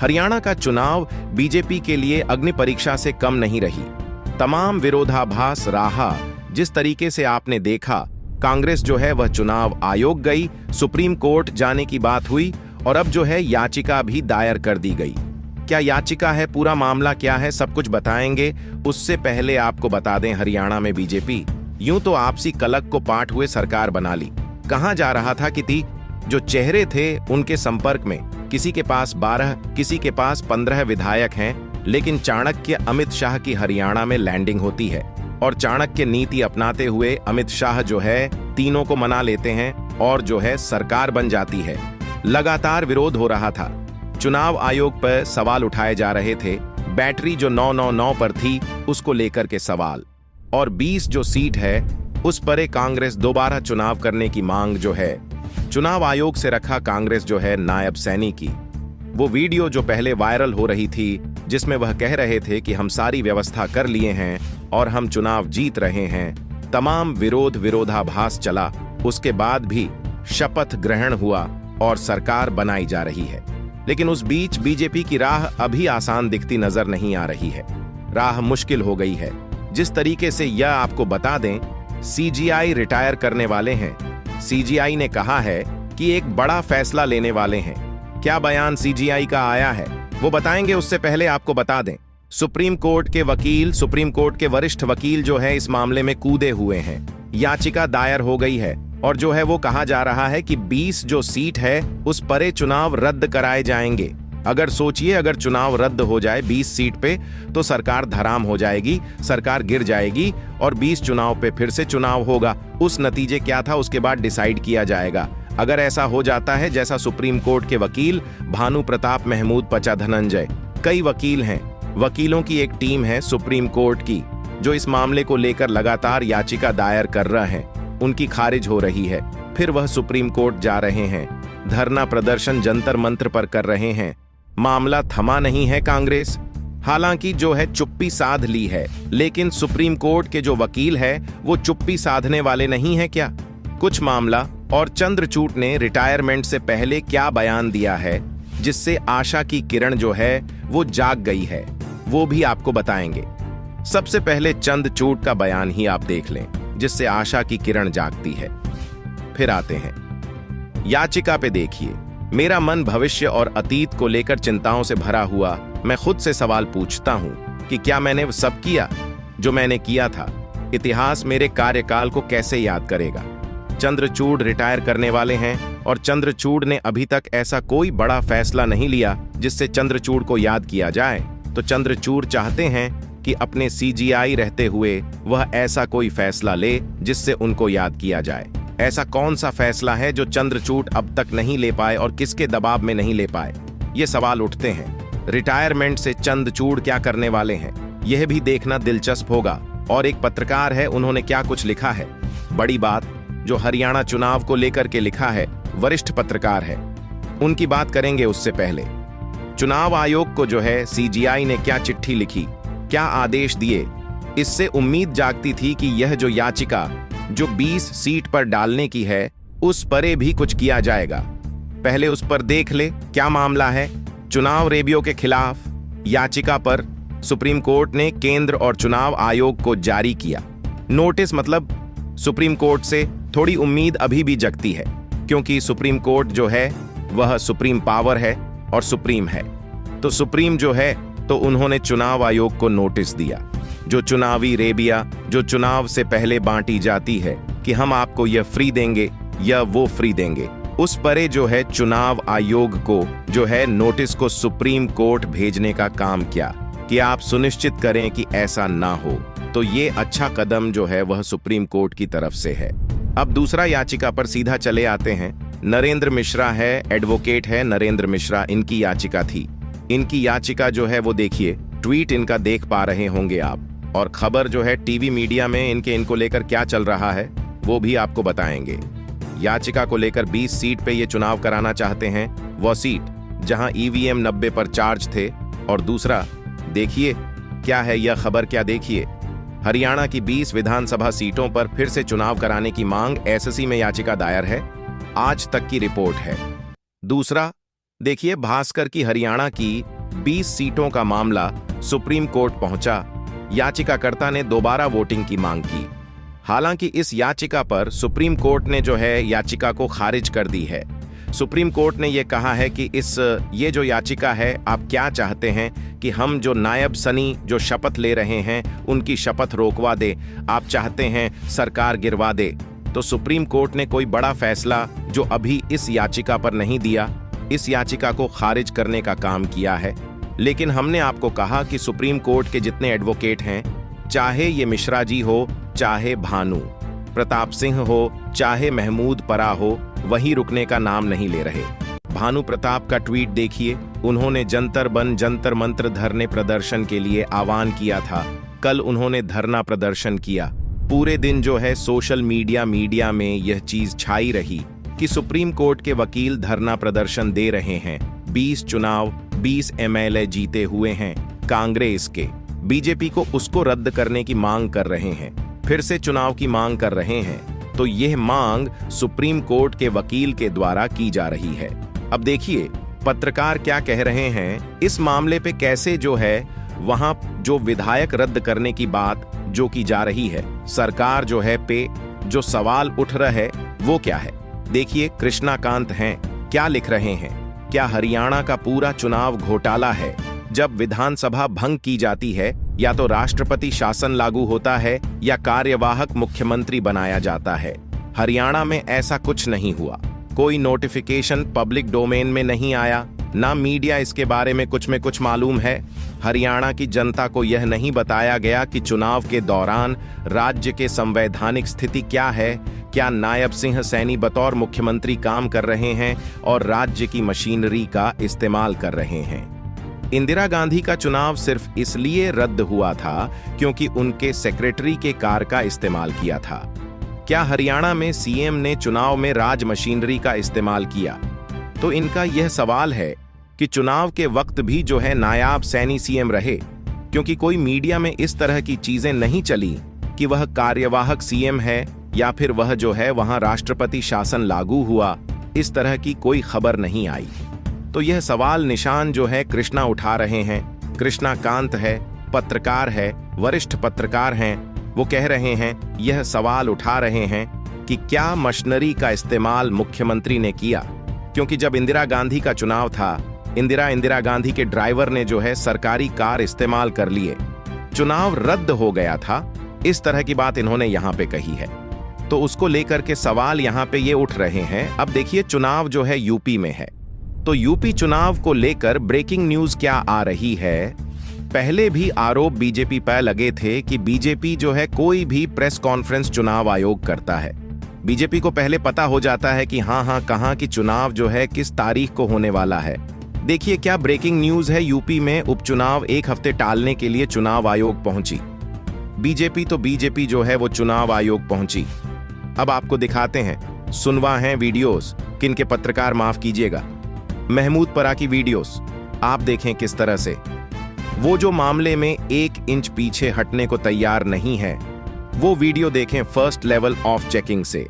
हरियाणा का चुनाव बीजेपी के लिए अग्नि परीक्षा से कम नहीं रही। तमाम विरोधाभास रहा। जिस तरीके से आपने देखा, कांग्रेस जो है वह चुनाव आयोग गई, सुप्रीम कोर्ट जाने की बात हुई और अब जो है याचिका भी दायर कर दी गई। क्या याचिका है, पूरा मामला क्या है, सब कुछ बताएंगे। उससे पहले आपको बता दें, हरियाणा में बीजेपी यूं तो आपसी कलक को पाट हुए सरकार बना ली। कहां जा रहा था कि जो चेहरे थे उनके संपर्क में किसी के पास 12, किसी के पास 15 विधायक हैं, लेकिन चाणक्य अमित शाह की हरियाणा में लैंडिंग होती है और चाणक्य नीति अपनाते हुए अमित शाह जो है तीनों को मना लेते हैं और जो है सरकार बन जाती है। लगातार विरोध हो रहा था, चुनाव आयोग पर सवाल उठाए जा रहे थे। बैटरी जो 999 पर थी उसको लेकर के सवाल, और 20 जो सीट है उस पर कांग्रेस दोबारा चुनाव करने की मांग जो है चुनाव आयोग से रखा कांग्रेस जो है नायब सैनी की। वो वीडियो जो पहले वायरल हो रही थी जिसमें वह कह रहे थे कि हम सारी व्यवस्था कर लिए हैं और हम चुनाव जीत रहे हैं। तमाम विरोधाभास चला, उसके बाद भी शपथ ग्रहण हुआ और सरकार बनाई जा रही है। लेकिन उस बीच बीजेपी की राह अभी आसान दिखती नजर नहीं आ रही है। राह मुश्किल हो गई है। जिस तरीके से यह आपको बता दें, सीजीआई रिटायर करने वाले हैं। सीजीआई ने कहा है कि एक बड़ा फैसला लेने वाले हैं। क्या बयान सीजीआई का आया है वो बताएंगे। उससे पहले आपको बता दें, सुप्रीम कोर्ट के वरिष्ठ वकील जो है इस मामले में कूदे हुए हैं। याचिका दायर हो गई है और जो है वो कहा जा रहा है कि 20 जो सीट है उस पर चुनाव रद्द कराए जाएंगे। अगर सोचिए, अगर चुनाव रद्द हो जाए 20 सीट पे तो सरकार धराम हो जाएगी, सरकार गिर जाएगी और 20 चुनाव पे फिर से चुनाव होगा। उस नतीजे क्या था उसके बाद डिसाइड किया जाएगा। अगर ऐसा हो जाता है जैसा सुप्रीम कोर्ट के वकील भानु प्रताप महमूद पचा धनंजय, कई वकील हैं, वकीलों की एक टीम है सुप्रीम कोर्ट की जो इस मामले को लेकर लगातार याचिका दायर कर रहे हैं, उनकी खारिज हो रही है। फिर वह सुप्रीम कोर्ट जा रहे हैं, धरना प्रदर्शन जंतर मंत्र पर कर रहे हैं। मामला थमा नहीं है कांग्रेस, हालांकि जो है चुप्पी साध ली है, लेकिन सुप्रीम कोर्ट के जो वकील है वो चुप्पी साधने वाले नहीं है क्या। कुछ मामला और चंद्रचूड़ ने रिटायरमेंट से पहले क्या बयान दिया है जिससे आशा की किरण जो है वो जाग गई है, वो भी आपको बताएंगे। सबसे पहले चंद्रचूड़ का बयान ही आप देख लें जिससे आशा की किरण जागती है। फिर आते हैं याचिका पे। देखिए, मेरा मन भविष्य और अतीत को लेकर चिंताओं से भरा हुआ। मैं खुद से सवाल पूछता हूं कि क्या मैंने वो सब किया जो मैंने किया था। इतिहास मेरे कार्यकाल को कैसे याद करेगा। चंद्रचूड़ रिटायर करने वाले हैं और चंद्रचूड़ ने अभी तक ऐसा कोई बड़ा फैसला नहीं लिया जिससे चंद्रचूड़ को याद किया जाए। तो चंद्रचूड़ चाहते हैं कि अपने सीजीआई रहते हुए वह ऐसा कोई फैसला ले जिससे उनको याद किया जाए। ऐसा कौन सा फैसला है जो चंद्रचूड़ अब तक नहीं ले पाए और किसके दबाव में नहीं ले पाए, ये सवाल उठते हैं। रिटायरमेंट से चंद्रचूड़ क्या करने वाले हैं यह भी देखना दिलचस्प होगा। और एक पत्रकार है, उन्होंने क्या कुछ लिखा है, बड़ी बात जो हरियाणा चुनाव को लेकर के लिखा है, वरिष्ठ पत्रकार है, उनकी बात करेंगे। उससे पहले चुनाव आयोग को जो है सीजीआई ने क्या चिट्ठी लिखी, क्या आदेश दिए, इससे उम्मीद जागती थी कि यह जो याचिका जो 20 सीट पर डालने की है उस पर भी कुछ किया जाएगा। पहले उस पर देख ले क्या मामला है। चुनाव रेबियो के खिलाफ याचिका पर सुप्रीम कोर्ट ने केंद्र और चुनाव आयोग को जारी किया नोटिस। मतलब सुप्रीम कोर्ट से थोड़ी उम्मीद अभी भी जगती है, क्योंकि सुप्रीम कोर्ट जो है वह सुप्रीम पावर है और सुप्रीम है। तो सुप्रीम जो है तो उन्होंने चुनाव आयोग को नोटिस दिया, जो चुनावी रेबिया जो चुनाव से पहले बांटी जाती है कि हम आपको यह फ्री देंगे या वो फ्री देंगे, उस पर जो है चुनाव आयोग को जो है नोटिस को सुप्रीम कोर्ट भेजने का काम किया कि आप सुनिश्चित करें कि ऐसा ना हो। तो ये अच्छा कदम जो है वह सुप्रीम कोर्ट की तरफ से है। अब दूसरा याचिका पर सीधा चले आते हैं। नरेंद्र मिश्रा है, एडवोकेट है नरेंद्र मिश्रा, इनकी याचिका थी। इनकी याचिका जो है वो देखिए, ट्वीट इनका देख पा रहे होंगे आप, और खबर जो है टीवी मीडिया में इनको लेकर क्या चल रहा है वो भी आपको बताएंगे। याचिका को लेकर 20 सीट पे ये चुनाव कराना चाहते हैं, वो सीट जहां ईवीएम 90 पर चार्ज थे। और दूसरा देखिए क्या है यह खबर, क्या देखिए, हरियाणा की 20 विधानसभा सीटों पर फिर से चुनाव कराने की मांग एसएससी में याचिका दायर है, आज तक की रिपोर्ट है। दूसरा, देखिए, भास्कर की हरियाणा की 20 सीटों का मामला सुप्रीम कोर्ट पहुंचा। याचिकाकर्ता ने दोबारा वोटिंग की मांग की। हालांकि इस याचिका पर सुप्रीम कोर्ट ने जो है याचिका को खारिज कर दी है। सुप्रीम कोर्ट ने यह कहा है कि ये जो याचिका है, आप क्या चाहते हैं कि हम जो नायब सनी जो शपथ ले रहे हैं उनकी शपथ रोकवा दे, आप चाहते हैं सरकार गिरवा दे। तो सुप्रीम कोर्ट ने कोई बड़ा फैसला जो अभी इस याचिका पर नहीं दिया, इस याचिका को खारिज करने का काम किया है। लेकिन हमने आपको कहा कि सुप्रीम कोर्ट के जितने एडवोकेट हैं, चाहे ये मिश्रा जी हो, चाहे भानु प्रताप सिंह हो, चाहे महमूद परा हो, वही रुकने का नाम नहीं ले रहे। भानु प्रताप का ट्वीट देखिए, उन्होंने जंतर बन जंतर मंत्र धरने प्रदर्शन के लिए आह्वान किया था। कल उन्होंने धरना प्रदर्शन किया। पूरे दिन जो है सोशल मीडिया में यह चीज छाई रही कि सुप्रीम कोर्ट के वकील धरना प्रदर्शन दे रहे हैं। 20 चुनाव 20 MLA जीते हुए हैं कांग्रेस के, बीजेपी को उसको रद्द करने की मांग कर रहे हैं, फिर से चुनाव की मांग कर रहे हैं। तो यह मांग सुप्रीम कोर्ट के वकील के द्वारा की जा रही है। अब देखिए पत्रकार क्या कह रहे हैं इस मामले पे, कैसे जो है वहां जो विधायक रद्द करने की बात जो की जा रही है, सरकार जो है पे जो सवाल उठ रहा है वो क्या है। देखिए कृष्णाकांत हैं, क्या लिख रहे हैं, क्या हरियाणा का पूरा चुनाव घोटाला है? जब विधानसभा भंग की जाती है, या तो राष्ट्रपति शासन लागू होता है या कार्यवाहक मुख्यमंत्री बनाया जाता है। हरियाणा में ऐसा कुछ नहीं हुआ। कोई नोटिफिकेशन पब्लिक डोमेन में नहीं आया, ना मीडिया इसके बारे में कुछ मालूम है। हरियाणा की जनता को यह नहीं बताया गया कि चुनाव के दौरान राज्य के संवैधानिक स्थिति क्या है, क्या नायब सिंह सैनी बतौर मुख्यमंत्री काम कर रहे हैं और राज्य की मशीनरी का इस्तेमाल कर रहे हैं। इंदिरा गांधी का चुनाव सिर्फ इसलिए रद्द हुआ था क्योंकि उनके सेक्रेटरी के कार का इस्तेमाल किया था। क्या हरियाणा में सीएम ने चुनाव में राज मशीनरी का इस्तेमाल किया? तो इनका यह सवाल है कि चुनाव के वक्त भी जो है नायाब सैनी सीएम रहे, क्योंकि कोई मीडिया में इस तरह की चीजें नहीं चली कि वह कार्यवाहक सीएम है या फिर वह जो है वहां राष्ट्रपति शासन लागू हुआ, इस तरह की कोई खबर नहीं आई। तो यह सवाल निशान जो है कृष्णा उठा रहे हैं। कृष्णाकांत है, पत्रकार है, वरिष्ठ पत्रकार हैं, वो कह रहे हैं, यह सवाल उठा रहे हैं कि क्या मशीनरी का इस्तेमाल मुख्यमंत्री ने किया? क्योंकि जब इंदिरा गांधी का चुनाव था, इंदिरा गांधी के ड्राइवर ने जो है सरकारी कार इस्तेमाल कर लिए, चुनाव रद्द हो गया था। इस तरह की बात इन्होंने यहाँ पे कही है, तो उसको लेकर के सवाल यहाँ पे ये उठ रहे हैं। अब देखिए चुनाव जो है यूपी में है, तो यूपी चुनाव को लेकर ब्रेकिंग न्यूज क्या आ रही है। पहले भी आरोप बीजेपी पर लगे थे कि बीजेपी जो है कोई भी प्रेस कॉन्फ्रेंस चुनाव आयोग करता है। बीजेपी को पहले पता हो जाता है कि हाँ कहाँ की चुनाव जो है किस तारीख को होने वाला है। देखिए क्या ब्रेकिंग न्यूज है, यूपी में उपचुनाव 1 हफ्ते टालने के लिए चुनाव आयोग पहुंची। बीजेपी जो है वो चुनाव आयोग पहुंची। अब आपको दिखाते हैं, सुनवा हैं वीडियोस, किनके पत्रकार माफ कीजिएगा, महमूद परा की वीडियोस। आप देखें किस तरह से वो जो मामले में 1 इंच पीछे हटने को तैयार नहीं है, वो वीडियो देखें फर्स्ट लेवल ऑफ चेकिंग से।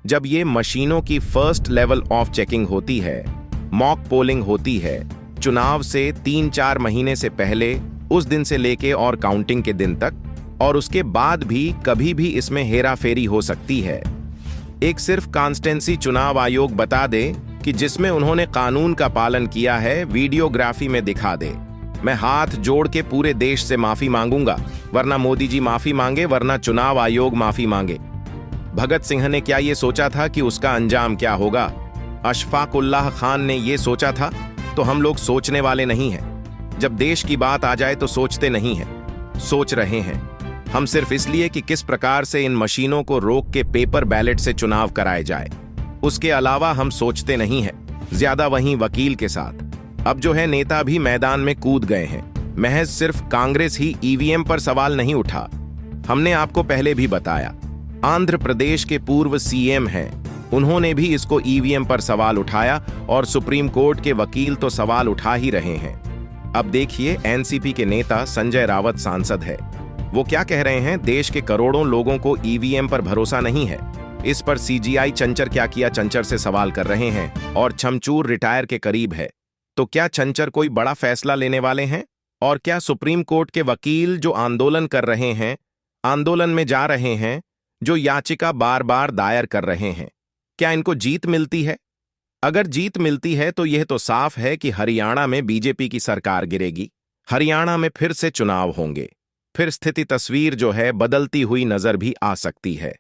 जब ये मशीनों की फर्स्ट लेवल ऑफ चेकिंग होती है, मॉक पोलिंग होती है, चुनाव से 3-4 महीने से पहले, उस दिन से लेके और काउंटिंग के दिन तक, और उसके बाद भी कभी भी इसमें हेराफेरी हो सकती है। एक सिर्फ कॉन्स्टेंसी चुनाव आयोग बता दे कि जिसमें उन्होंने कानून का पालन किया है, वीडियोग्राफी में दिखा दे। मैं हाथ जोड़ के पूरे देश से माफी मांगूंगा, वरना मोदी जी माफी मांगे, वरना चुनाव आयोग माफी मांगे। भगत सिंह ने क्या ये सोचा था कि उसका अंजाम क्या होगा? अशफाक उल्लाह खान ने ये सोचा था? तो हम लोग सोचने वाले नहीं हैं। जब देश की बात आ जाए तो सोचते नहीं हैं। सोच रहे हैं हम सिर्फ इसलिए कि किस प्रकार से इन मशीनों को रोक के पेपर बैलेट से चुनाव कराए जाए। उसके अलावा हम सोचते नहीं हैं। ज्यादा वहीं वकील के साथ अब जो है नेता भी मैदान में कूद गए हैं। महज सिर्फ कांग्रेस ही ईवीएम पर सवाल नहीं उठा। हमने आपको पहले भी बताया, आंध्र प्रदेश के पूर्व सीएम हैं, उन्होंने भी इसको ईवीएम पर सवाल उठाया और सुप्रीम कोर्ट के वकील तो सवाल उठा ही रहे हैं। अब देखिए एनसीपी के नेता संजय रावत सांसद है, वो क्या कह रहे हैं, देश के करोड़ों लोगों को ईवीएम पर भरोसा नहीं है। इस पर सीजीआई चंचर क्या किया, चंचर से सवाल कर रहे हैं और छमचूर रिटायर के करीब है। तो क्या चंचर कोई बड़ा फैसला लेने वाले हैं? और क्या सुप्रीम कोर्ट के वकील जो आंदोलन कर रहे हैं, आंदोलन में जा रहे हैं, जो याचिका बार बार दायर कर रहे हैं, क्या इनको जीत मिलती है? अगर जीत मिलती है तो यह तो साफ है कि हरियाणा में बीजेपी की सरकार गिरेगी, हरियाणा में फिर से चुनाव होंगे, फिर स्थिति तस्वीर जो है बदलती हुई नजर भी आ सकती है।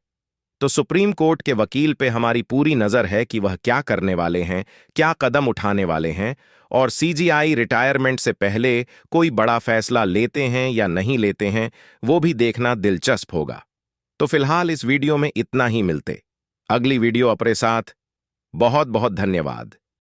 तो सुप्रीम कोर्ट के वकील पे हमारी पूरी नजर है कि वह क्या करने वाले हैं, क्या कदम उठाने वाले हैं, और सीजीआई रिटायरमेंट से पहले कोई बड़ा फैसला लेते हैं या नहीं लेते हैं, वो भी देखना दिलचस्प होगा। तो फिलहाल इस वीडियो में इतना ही, मिलते अगली वीडियो अपने साथ। बहुत बहुत धन्यवाद।